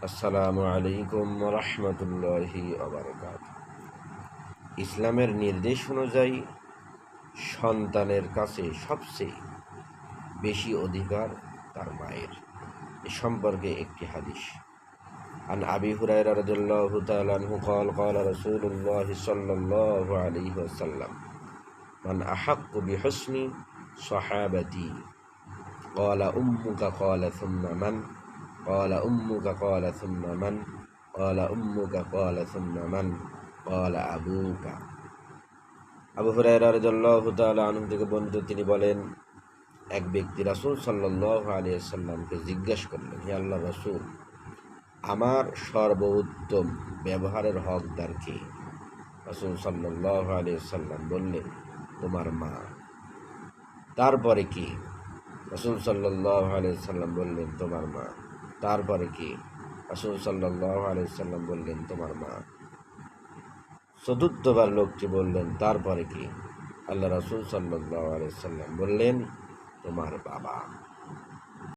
আসসালামু আলাইকুম রহমতুল্লাহি ওয়া ইসলামের নির্দেশ অনুযায়ী সন্তানের কাছে সবচেয়ে বেশি অধিকার তার মায়ের। এ সম্পর্কে একটি হাদিস। আন আবি হুরায়রা রাদিয়াল্লাহু তাআলা আনহু قال قال رسول الله صلى الله عليه وسلم من أحق بحسن صحابتي قال أمك قال ثم من قال أمك قال ثم من قال أمك قال ثم من قال أبوك। আবু হুরায়রা রাদিয়াল্লাহু তাআলা আনহু থেকে বর্ণিত, তিনি বলেন, এক ব্যক্তি রাসূল সাল্লাল্লাহু আলাইহি ওয়াসাল্লামকে জিজ্ঞাসা করলেন, হে আল্লাহর রাসূল, আমার সর্বোত্তম ব্যবহারের হকদার কে? রাসূল সাল্লাল্লাহু আলাইহি ওয়াসাল্লাম বললেন, তোমার মা। তারপরে কি? রাসূল সাল্লাল্লাহু আলাইহি ওয়াসাল্লাম বললেন, তোমার মা। তারপরে কি? রাসূল সাল্লাল্লাহু আলাইহি ওয়াসাল্লাম বললেন, তোমার মা। চতুর্থবার লোকটি বললেন, তারপরে কি? আল্লাহ রাসূল সাল্লাল্লাহু আলাইহি ওয়াসাল্লাম বললেন, তোমার বাবা।